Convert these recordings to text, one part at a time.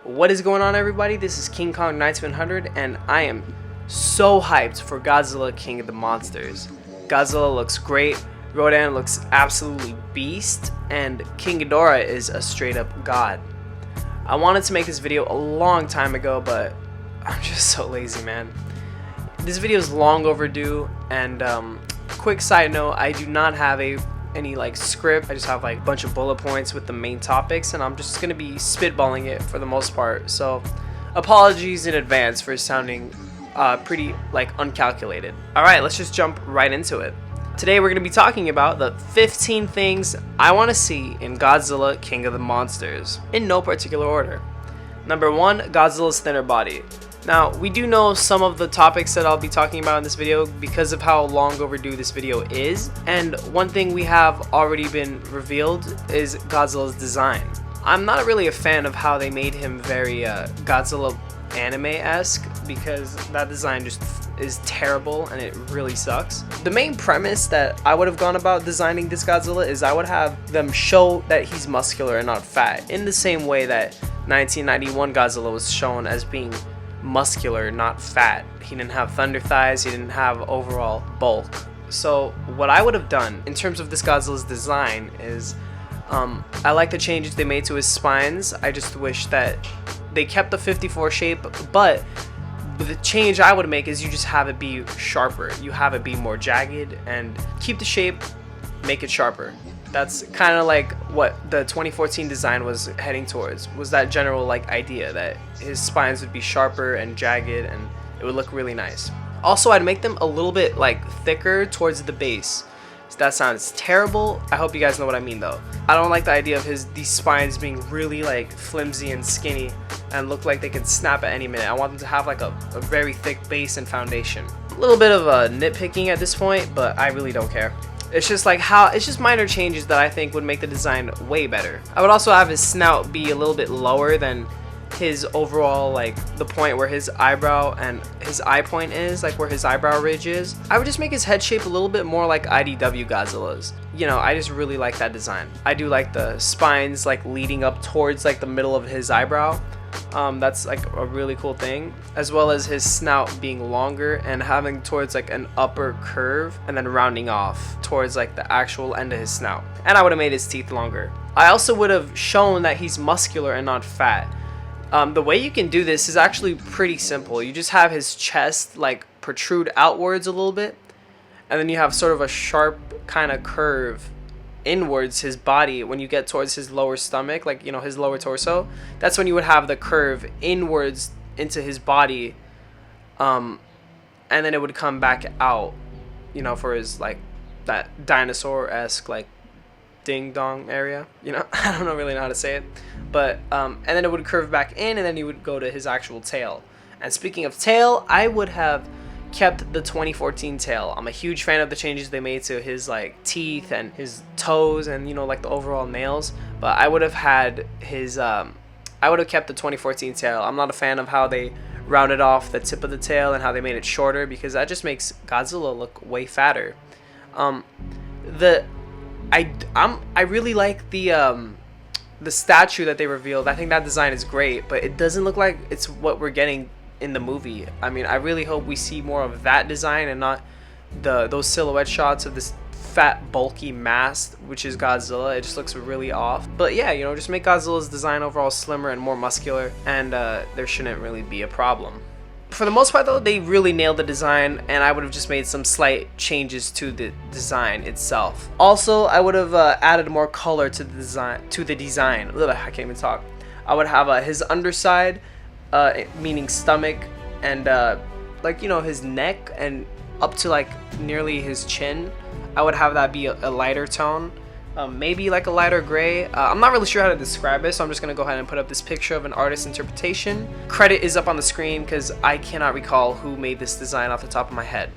What is going on, everybody? This is King Kong 9700 and I am so hyped for Godzilla King of the Monsters. Godzilla looks great, Rodan looks absolutely beast, and King Ghidorah is a straight up god. I wanted to make this video a long time ago, but I'm just so lazy, man. This video is long overdue, and quick side note, I do not have any script. I just have a bunch of bullet points with the main topics, and I'm just gonna be spitballing it for the most part. So apologies in advance for sounding pretty uncalculated. Alright, let's just jump right into it. Today we're gonna be talking about the 15 things I want to see in Godzilla King of the Monsters, in no particular order. Number 1, Godzilla's thinner body. Now, we do know some of the topics that I'll be talking about in this video because of how long overdue this video is, and one thing we have already been revealed is Godzilla's design. I'm not really a fan of how they made him very Godzilla anime-esque, because that design just is terrible and it really sucks. The main premise that I would have gone about designing this Godzilla is I would have them show that he's muscular and not fat, in the same way that 1991 Godzilla was shown as being muscular, not fat. He didn't have thunder thighs, he didn't have overall bulk. So what I would have done in terms of this Godzilla's design is I like the changes they made to his spines. I just wish that they kept the 54 shape, but the change I would make is you just have it be sharper. You have it be more jagged and keep the shape, make it sharper. That's kind of like what the 2014 design was heading towards, was that general idea that his spines would be sharper and jagged and it would look really nice. Also, I'd make them a little bit thicker towards the base. So that sounds terrible. I hope you guys know what I mean though. I don't like the idea of these spines being really flimsy and skinny and look like they could snap at any minute. I want them to have a very thick base and foundation. A little bit of nitpicking at this point, but I really don't care. It's just it's just minor changes that I think would make the design way better. I would also have his snout be a little bit lower than his overall, the point where his eyebrow and his eye point is, where his eyebrow ridge is. I would just make his head shape a little bit more like IDW Godzilla's. You know, I just really like that design. I do like the spines leading up towards the middle of his eyebrow. That's a really cool thing, as well as his snout being longer and having towards an upper curve and then rounding off towards the actual end of his snout. And I would have made his teeth longer. I also would have shown that he's muscular and not fat. The way you can do this is actually pretty simple. You just have his chest protrude outwards a little bit, and then you have sort of a sharp kind of curve inwards his body when you get towards his lower stomach, his lower torso. That's when you would have the curve inwards into his body, and then it would come back out, for his that dinosaur-esque ding dong area. I don't really know how to say it, but and then it would curve back in, and then you would go to his actual tail. And speaking of tail, I would have kept the 2014 tail. I'm a huge fan of the changes they made to his teeth and his toes and the overall nails, but I would have had his I would have kept the 2014 tail. I'm not a fan of how they rounded off the tip of the tail and how they made it shorter, because that just makes Godzilla look way fatter. I really like the statue that they revealed. I think that design is great, but it doesn't look like it's what we're getting in the movie. I mean, I really hope we see more of that design and not those silhouette shots of this fat bulky mass, which is Godzilla. It just looks really off. But yeah, just make Godzilla's design overall slimmer and more muscular, and there shouldn't really be a problem. For the most part though, they really nailed the design, and I would have just made some slight changes to the design itself. Also, I would have added more color to the design. Ugh, I can't even talk. I would have his underside, meaning stomach, and his neck and up to nearly his chin. I would have that be a lighter tone. Maybe a lighter gray. I'm not really sure how to describe it, so I'm just gonna go ahead and put up this picture of an artist's interpretation. Credit is up on the screen because I cannot recall who made this design off the top of my head.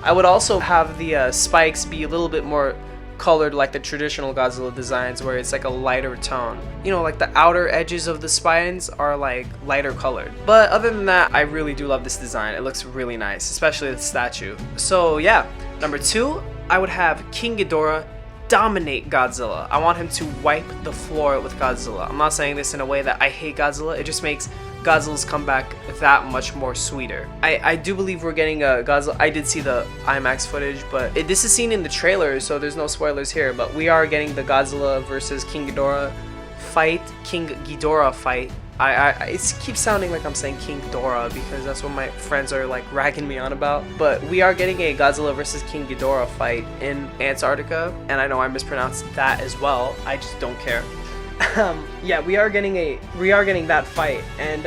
I would also have the spikes be a little bit more colored like the traditional Godzilla designs, where it's a lighter tone. The outer edges of the spines are lighter colored. But other than that, I really do love this design. It looks really nice, especially the statue. So yeah, number 2, I would have King Ghidorah dominate Godzilla. I want him to wipe the floor with Godzilla. I'm not saying this in a way that I hate Godzilla. It just makes Godzilla's comeback that much more sweeter. I do believe we're getting a Godzilla. I did see the IMAX footage, but this is seen in the trailer, so there's no spoilers here. But we are getting the Godzilla versus King Ghidorah fight. It keeps sounding like I'm saying King Ghidorah because that's what my friends are like ragging me on about. But we are getting a Godzilla versus King Ghidorah fight in Antarctica, and I know I mispronounced that as well. I just don't care. Yeah, we are getting that fight, and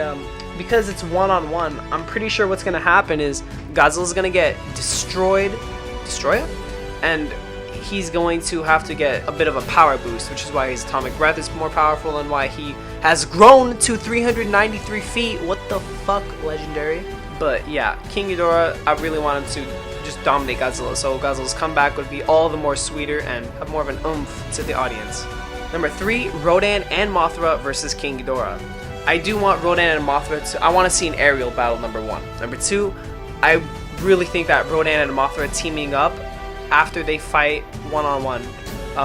because it's one-on-one, I'm pretty sure what's gonna happen is Godzilla's gonna get destroyed, and he's going to have to get a bit of a power boost, which is why his atomic breath is more powerful and why he has grown to 393 feet. What the fuck, legendary? But yeah, King Ghidorah, I really want him to just dominate Godzilla, so Godzilla's comeback would be all the more sweeter and have more of an oomph to the audience. Number 3, Rodan and Mothra versus King Ghidorah. I do want Rodan and Mothra to, I want to see an aerial battle, number 1. Number 2, I really think that Rodan and Mothra teaming up after they fight one-on-one.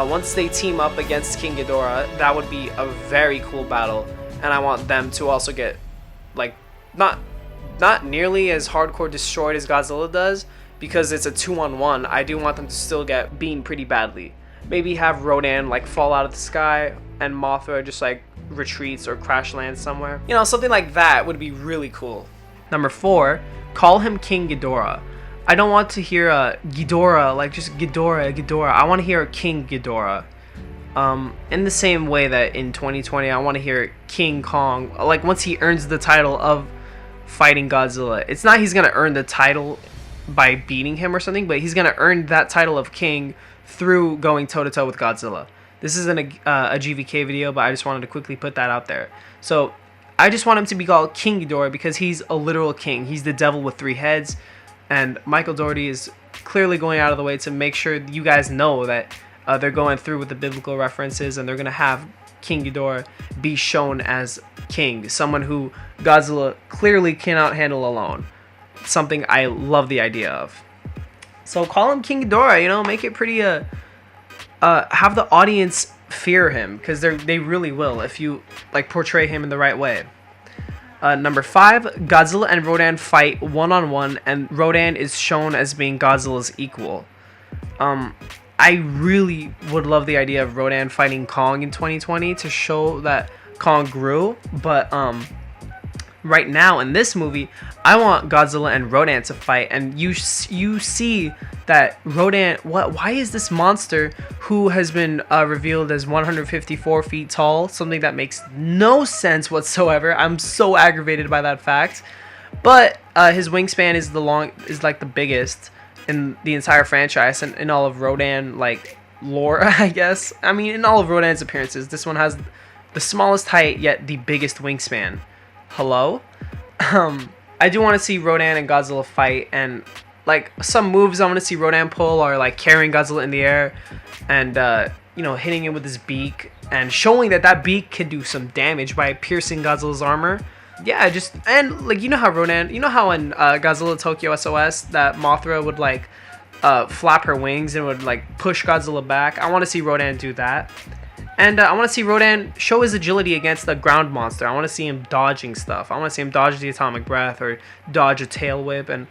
Once they team up against King Ghidorah, that would be a very cool battle, and I want them to also get, like, not nearly as hardcore destroyed as Godzilla does, because it's a 2-on-1. I do want them to still get beamed pretty badly. Maybe have Rodan like fall out of the sky and Mothra just like retreats or crash lands somewhere. You know, something like that would be really cool. Number 4, call him King Ghidorah. I don't want to hear Ghidorah, like just Ghidorah. I want to hear King Ghidorah. In the same way that in 2020 I want to hear King Kong, like once he earns the title of fighting Godzilla. It's not he's gonna earn the title by beating him or something, but he's gonna earn that title of king through going toe-to-toe with Godzilla. This isn't a GVK video, but I just wanted to quickly put that out there. So I just want him to be called King Ghidorah because he's a literal king. He's the devil with 3 heads, and Michael Dougherty is clearly going out of the way to make sure you guys know that they're going through with the biblical references, and they're going to have King Ghidorah be shown as king, someone who Godzilla clearly cannot handle alone. Something I love the idea of. So call him King Ghidorah, you know, make it pretty, have the audience fear him, because they really will if you, like, portray him in the right way. Number 5, Godzilla and Rodan fight one-on-one, and Rodan is shown as being Godzilla's equal. I really would love the idea of Rodan fighting Kong in 2020 to show that Kong grew, but, right now in this movie, I want Godzilla and Rodan to fight, and you see that Rodan, why is this monster who has been revealed as 154 feet tall, something that makes no sense whatsoever. I'm so aggravated by that fact. But his wingspan is like the biggest in the entire franchise and in all of Rodan like lore, I guess. I mean, in all of Rodan's appearances, this one has the smallest height yet the biggest wingspan. Hello? I do want to see Rodan and Godzilla fight, and like some moves I want to see Rodan pull are like carrying Godzilla in the air and you know, hitting him with his beak and showing that beak can do some damage by piercing Godzilla's armor. Yeah, just, and like, you know how Rodan, you know how in Godzilla Tokyo SOS that Mothra would like flap her wings and would like push Godzilla back? I want to see Rodan do that. And I want to see Rodan show his agility against the ground monster. I want to see him dodging stuff. I want to see him dodge the atomic breath or dodge a tail whip and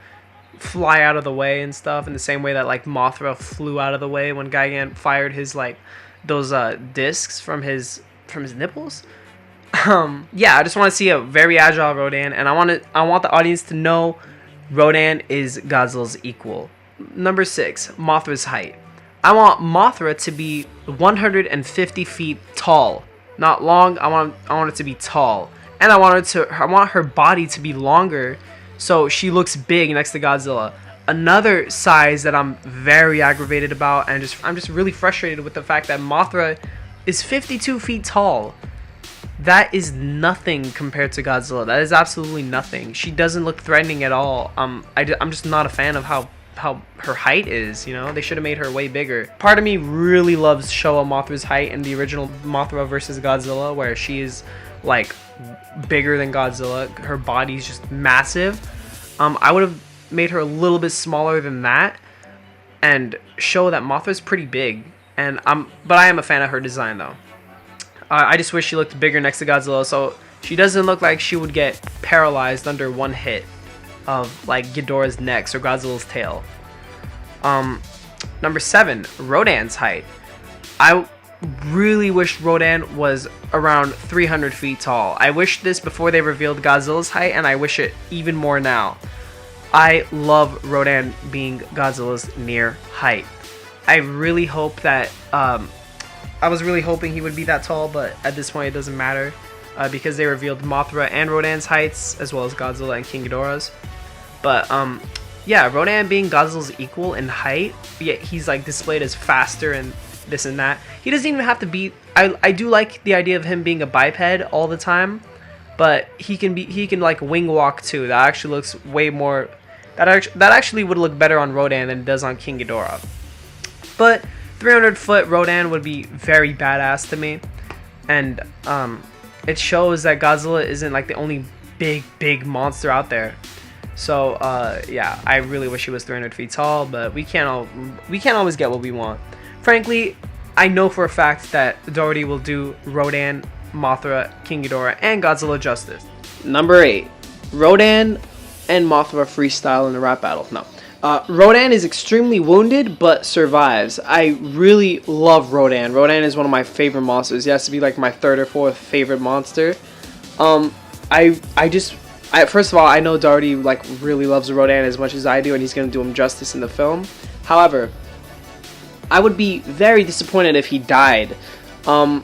fly out of the way and stuff, in the same way that like Mothra flew out of the way when Gigan fired his like those discs from his nipples. Yeah, I just want to see a very agile Rodan, and I want the audience to know Rodan is Godzilla's equal. Number 6, Mothra's height. I want Mothra to be 150 feet tall, not long. I want it to be tall, and I want her body to be longer, so she looks big next to Godzilla. Another size that I'm very aggravated about, and I'm just really frustrated with the fact that Mothra is 52 feet tall. That is nothing compared to Godzilla. That is absolutely nothing. She doesn't look threatening at all. I'm just not a fan of how her height is, you know? They should have made her way bigger. Part of me really loves Showa Mothra's height in the original Mothra versus Godzilla, where she is like bigger than Godzilla. Her body's just massive. I would have made her a little bit smaller than that and show that Mothra's pretty big. but I am a fan of her design though. I just wish she looked bigger next to Godzilla, so she doesn't look like she would get paralyzed under one hit of like Ghidorah's neck or Godzilla's tail. Number 7, Rodan's height. I really wish Rodan was around 300 feet tall. I wish this before they revealed Godzilla's height, and I wish it even more now. I love Rodan being Godzilla's near height. I really hope that, I was really hoping he would be that tall, but at this point it doesn't matter, because they revealed Mothra and Rodan's heights, as well as Godzilla and King Ghidorah's. But, yeah, Rodan being Godzilla's equal in height, yet he's like displayed as faster and this and that. He doesn't even have to be. I do like the idea of him being a biped all the time, but he can like wing walk too. That actually looks way more. That actually would look better on Rodan than it does on King Ghidorah. But 300-foot Rodan would be very badass to me, and it shows that Godzilla isn't like the only big monster out there. So yeah, I really wish he was 300 feet tall, but we can't always get what we want. Frankly, I know for a fact that Doherty will do Rodan, Mothra, King Ghidorah, and Godzilla justice. Number 8, Rodan and Mothra freestyle in a rap battle. No. Rodan is extremely wounded, but survives. I really love Rodan. Rodan is one of my favorite monsters. He has to be like my 3rd or 4th favorite monster. First of all, I know Doherty like really loves Rodan as much as I do, and he's gonna do him justice in the film. However, I would be very disappointed if he died. Not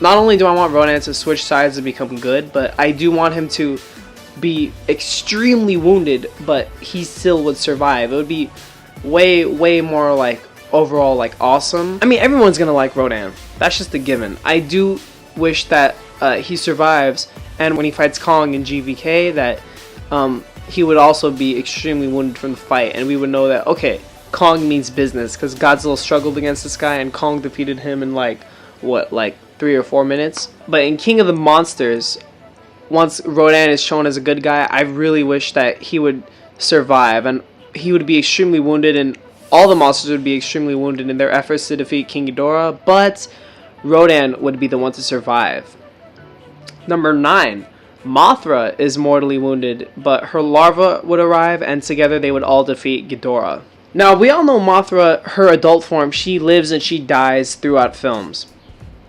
only do I want Rodan to switch sides and become good, but I do want him to be extremely wounded, but he still would survive. It would be way more like overall like awesome. I mean, everyone's gonna like Rodan. That's just a given. I do wish that he survives, and when he fights Kong in GVK, that he would also be extremely wounded from the fight, and we would know that, okay, Kong means business, because Godzilla struggled against this guy and Kong defeated him in like 3 or 4 minutes. But in King of the Monsters, once Rodan is shown as a good guy, I really wish that he would survive, and he would be extremely wounded, and all the monsters would be extremely wounded in their efforts to defeat King Ghidorah, but Rodan would be the one to survive. Number 9, Mothra is mortally wounded, but her larva would arrive, and together they would all defeat Ghidorah. Now, we all know Mothra, her adult form, she lives and she dies throughout films.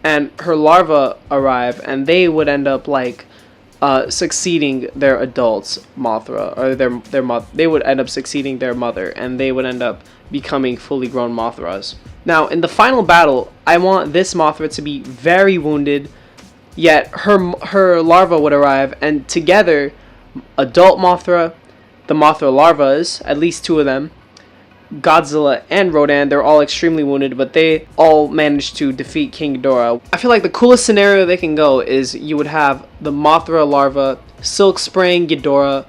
And her larvae arrive, and they would end up like succeeding their adults, Mothra, or their mother. They would end up succeeding their mother, and they would end up becoming fully grown Mothras. Now, in the final battle, I want this Mothra to be very wounded, yet her larva would arrive, and together, adult Mothra, the Mothra larvas, at least 2 of them, Godzilla and Rodan, they're all extremely wounded, but they all managed to defeat King Ghidorah. I feel like the coolest scenario they can go is you would have the Mothra larva silk spraying Ghidorah,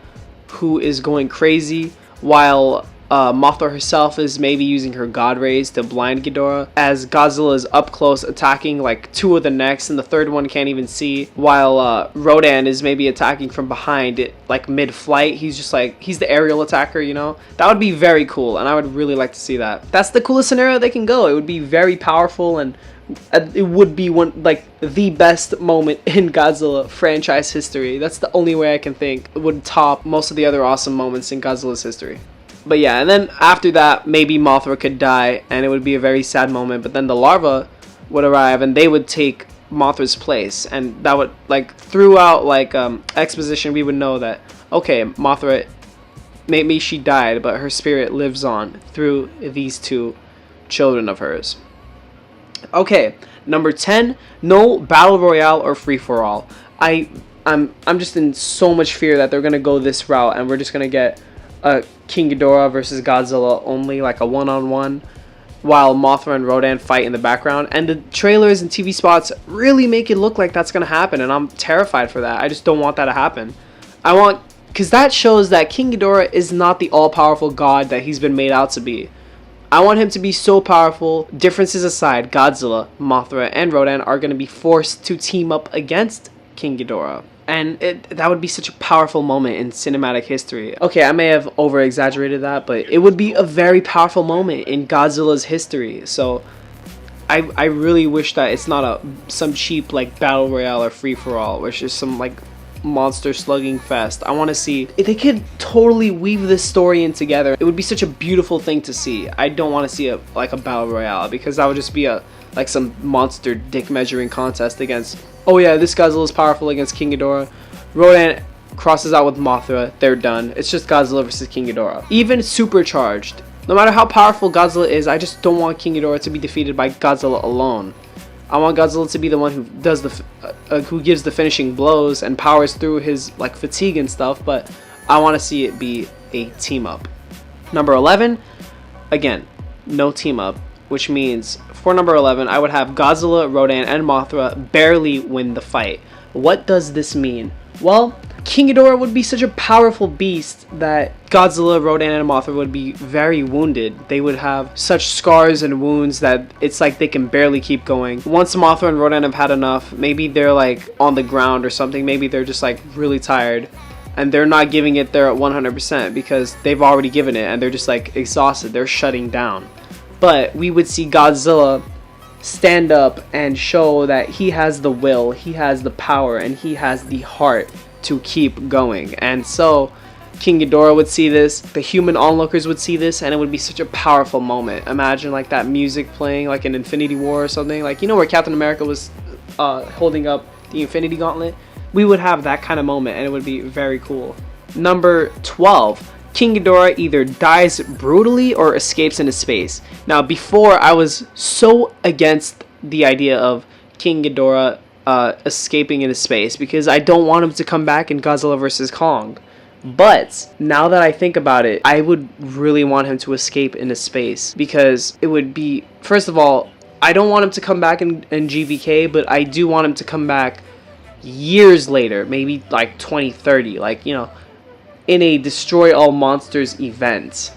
who is going crazy, while Mothra herself is maybe using her God Rays to blind Ghidorah, as Godzilla is up close attacking like 2 of the necks, and the 3rd one can't even see, while Rodan is maybe attacking from behind it, like mid-flight. He's just like, he's the aerial attacker, you know? That would be very cool, and I would really like to see that. That's the coolest scenario they can go. It would be very powerful, and it would be the best moment in Godzilla franchise history. That's the only way I can think it would top most of the other awesome moments in Godzilla's history. But yeah, and then after that, maybe Mothra could die, and it would be a very sad moment, but then the larva would arrive, and they would take Mothra's place, and that would, like, throughout, like, exposition, we would know that, okay, Mothra, maybe she died, but her spirit lives on through these 2 children of hers. Okay, number 10, no Battle Royale or Free-for-All. I'm just in so much fear that they're gonna go this route, and we're just gonna get King Ghidorah versus Godzilla only, like a one-on-one, while Mothra and Rodan fight in the background. And the trailers and TV spots really make it look like that's gonna happen, and I'm terrified for that. I just don't want that to happen. Because that shows that King Ghidorah is not the all-powerful god that he's been made out to be. I want him to be so powerful, differences aside, Godzilla, Mothra, and Rodan are going to be forced to team up against King Ghidorah. And that would be such a powerful moment in cinematic history. Okay, I may have over-exaggerated that, but it would be a very powerful moment in Godzilla's history. So I really wish that it's not some cheap like battle royale or free for all, which is some like monster slugging fest. I want to see if they could totally weave this story in together. It would be such a beautiful thing to see. I don't want to see a battle royale, because that would just be like some monster dick measuring contest against, oh yeah, this Godzilla is powerful against King Ghidorah. Rodan crosses out with Mothra, they're done. It's just Godzilla versus King Ghidorah. Even supercharged, no matter how powerful Godzilla is, I just don't want King Ghidorah to be defeated by Godzilla alone. I want Godzilla to be the one who does who gives the finishing blows and powers through his like fatigue and stuff, but I want to see it be a team up. Number 11, again, no team up, which means for number 11, I would have Godzilla, Rodan, and Mothra barely win the fight. What does this mean? Well, King Ghidorah would be such a powerful beast that Godzilla, Rodan, and Mothra would be very wounded. They would have such scars and wounds that it's like they can barely keep going. Once Mothra and Rodan have had enough, maybe they're like on the ground or something. Maybe they're just like really tired and they're not giving it their 100% because they've already given it and they're just like exhausted. They're shutting down. But we would see Godzilla stand up and show that he has the will, he has the power, and he has the heart to keep going. And so King Ghidorah would see this, the human onlookers would see this, and it would be such a powerful moment. Imagine like that music playing like in Infinity War or something, like, you know, where Captain America was holding up the Infinity Gauntlet. We would have that kind of moment and it would be very cool. Number 12, King Ghidorah either dies brutally or escapes into space. Now, before, I was so against the idea of King Ghidorah escaping into space because I don't want him to come back in Godzilla vs. Kong. But now that I think about it, I would really want him to escape into space because it would be, first of all, I don't want him to come back in GVK, but I do want him to come back years later, maybe like 2030, like, you know, in a Destroy All Monsters event.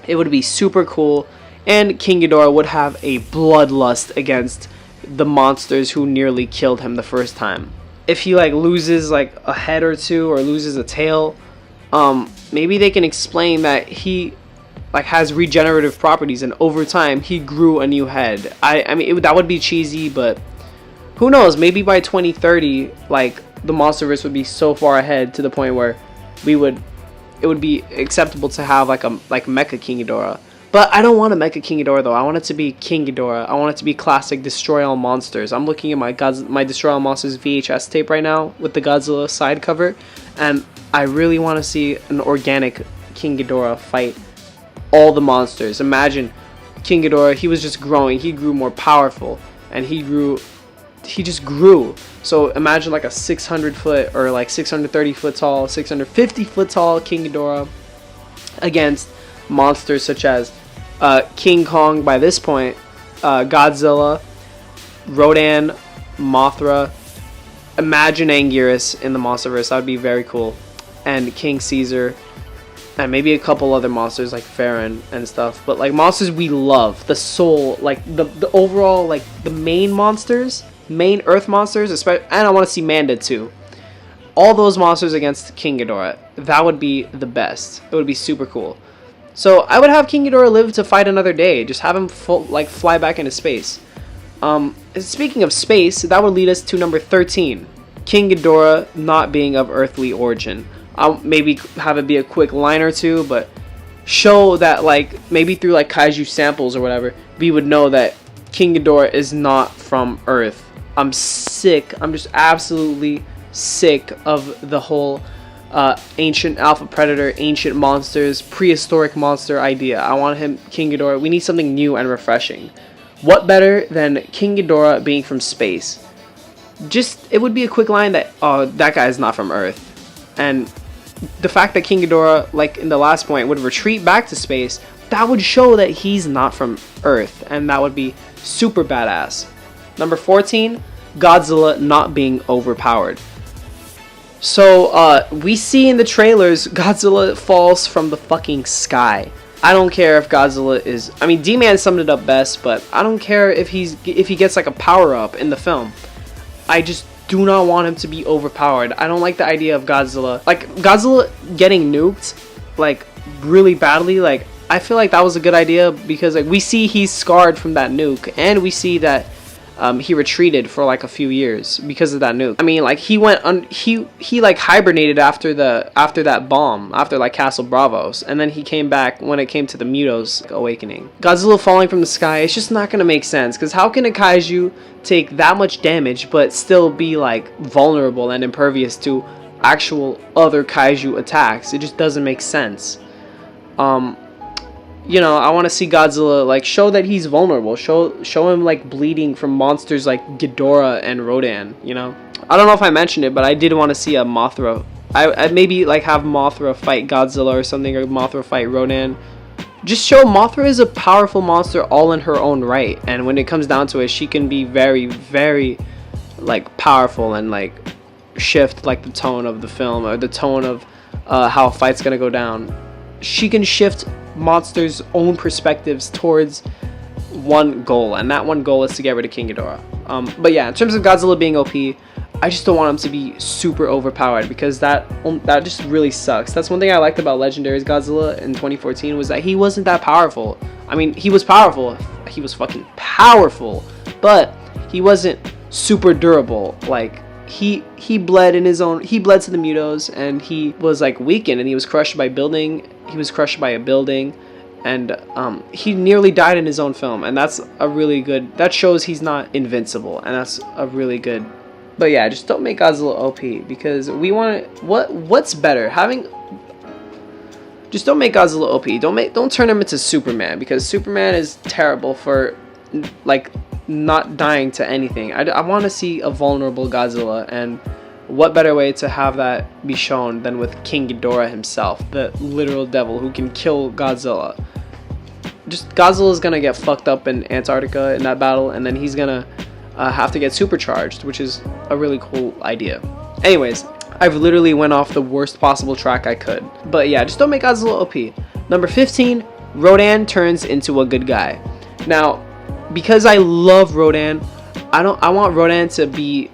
It would be super cool, and King Ghidorah would have a bloodlust against the monsters who nearly killed him the first time. If he like loses like a head or two or loses a tail, maybe they can explain that he like has regenerative properties and over time he grew a new head. I mean that would be cheesy, but who knows, maybe by 2030 like the monsterverse would be so far ahead to the point where it would be acceptable to have like Mecha King Ghidorah. But I don't want a Mecha King Ghidorah though. I want it to be King Ghidorah. I want it to be classic Destroy All Monsters. I'm looking at my Destroy All Monsters VHS tape right now with the Godzilla side cover, and I really want to see an organic King Ghidorah fight all the monsters. Imagine King Ghidorah, he was just growing. He grew more powerful, and he just grew. So imagine like a 600 foot or like 630 foot tall, 650 foot tall King Ghidorah against monsters such as King Kong by this point, Godzilla, Rodan, Mothra. Imagine Anguirus in the monsterverse. That would be very cool. And King Caesar, and maybe a couple other monsters like Pharaoh and stuff. But like monsters we love, the soul, like the overall, like the main monsters, main Earth monsters, especially, and I want to see Manda too. All those monsters against King Ghidorah. That would be the best. It would be super cool. So I would have King Ghidorah live to fight another day. Just have him fly back into space. Speaking of space, that would lead us to number 13. King Ghidorah not being of earthly origin. I'll maybe have it be a quick line or two, but show that like maybe through like kaiju samples or whatever, we would know that King Ghidorah is not from Earth. I'm sick. I'm just absolutely sick of the whole ancient alpha predator, ancient monsters, prehistoric monster idea. I want him, King Ghidorah. We need something new and refreshing. What better than King Ghidorah being from space? Just, it would be a quick line that, oh, that guy is not from Earth. And the fact that King Ghidorah, like in the last point, would retreat back to space, that would show that he's not from Earth. And that would be super badass. Number 14, Godzilla not being overpowered. So, we see in the trailers, Godzilla falls from the fucking sky. I don't care if Godzilla is... I mean, D-Man summed it up best, but I don't care if he gets like a power-up in the film. I just do not want him to be overpowered. I don't like the idea of Godzilla. Like, Godzilla getting nuked, like, really badly, like, I feel like that was a good idea because like we see he's scarred from that nuke, and we see that he retreated for like a few years because of that nuke. I mean, like he like hibernated after that bomb, after like Castle Bravos, and then he came back when it came to the Mutos awakening. Godzilla falling from the sky, it's just not gonna make sense, because how can a kaiju take that much damage but still be like vulnerable and impervious to actual other kaiju attacks? It just doesn't make sense. You know, I want to see Godzilla like show that he's vulnerable. Show him like bleeding from monsters like Ghidorah and Rodan. You know, I don't know if I mentioned it, but I did want to see a Mothra. I'd maybe like have Mothra fight Godzilla or something, or Mothra fight Rodan. Just show Mothra is a powerful monster all in her own right, and when it comes down to it, she can be very, very like powerful and like shift like the tone of the film, or the tone of how a fight's gonna go down. She can shift monsters' own perspectives towards one goal, and that one goal is to get rid of King Ghidorah. But yeah, in terms of Godzilla being OP, I just don't want him to be super overpowered, because that just really sucks. That's one thing I liked about Legendary's Godzilla in 2014, was that he wasn't that powerful. I mean, he was powerful. He was fucking powerful, but he wasn't super durable. Like he bled in his own. He bled to the Mutos, and he was like weakened, and he was crushed by building. He was crushed by a building, and he nearly died in his own film, and that's a really good. That shows he's not invincible, and that's a really good. But yeah, just don't make Godzilla OP, because we want to. What's better, having? Just don't make Godzilla OP. Don't turn him into Superman, because Superman is terrible for like not dying to anything. I want to see a vulnerable Godzilla, and what better way to have that be shown than with King Ghidorah himself, the literal devil who can kill Godzilla. Just Godzilla's gonna get fucked up in Antarctica in that battle, and then he's gonna have to get supercharged, which is a really cool idea. Anyways, I've literally went off the worst possible track I could. But yeah, just don't make Godzilla OP. Number 15, Rodan turns into a good guy. Now, because I love Rodan, I want Rodan to be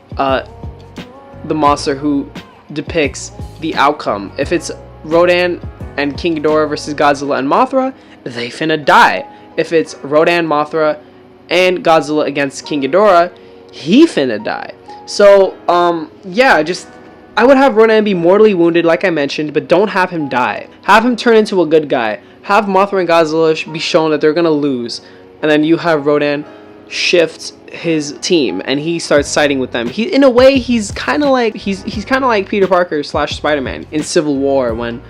the monster who depicts the outcome. If it's Rodan and King Ghidorah versus Godzilla and Mothra, they finna die. If it's Rodan, Mothra, and Godzilla against King Ghidorah, he finna die. So, yeah, I would have Rodan be mortally wounded, like I mentioned, but don't have him die. Have him turn into a good guy. Have Mothra and Godzilla be shown that they're gonna lose, and then you have Rodan shift his team, and he starts siding with them. In a way, he's kind of like Peter Parker / Spider-Man in Civil War, when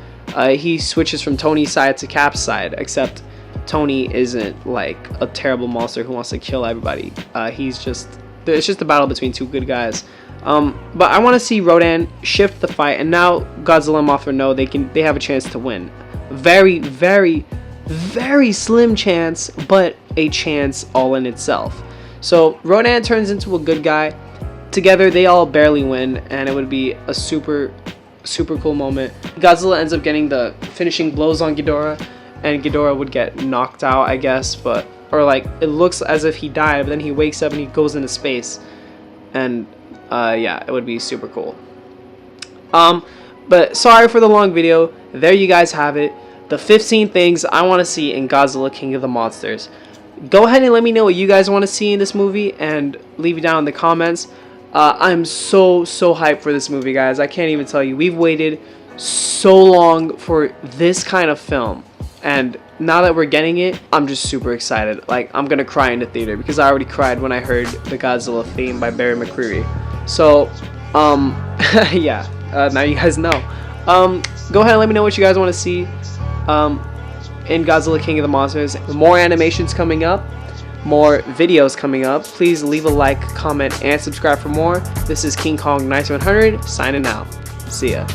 he switches from Tony's side to Cap's side, except Tony isn't like a terrible monster who wants to kill everybody. It's just a battle between two good guys. But I want to see Rodan shift the fight, and now Godzilla and Mothra know they have a chance to win. Very, very, very slim chance, but a chance all in itself. So Rodan turns into a good guy. Together they all barely win, and it would be a super cool moment. Godzilla ends up getting the finishing blows on Ghidorah, and Ghidorah would get knocked out, I guess, or like it looks as if he died, but then he wakes up and he goes into space, and yeah, it would be super cool. But sorry for the long video. There you guys have it, the 15 things I want to see in Godzilla King of the Monsters. Go ahead and let me know what you guys want to see in this movie, and leave it down in the comments. I'm so hyped for this movie, guys. I can't even tell you. We've waited so long for this kind of film, and now that we're getting it, I'm just super excited. Like, I'm gonna cry in the theater, because I already cried when I heard the Godzilla theme by Barry McCreary. So yeah, now you guys know. Go ahead and let me know what you guys want to see in Godzilla King of the Monsters. More animations coming up, more videos coming up. Please leave a like, comment, and subscribe for more. This is King Kong 9700 signing out. See ya.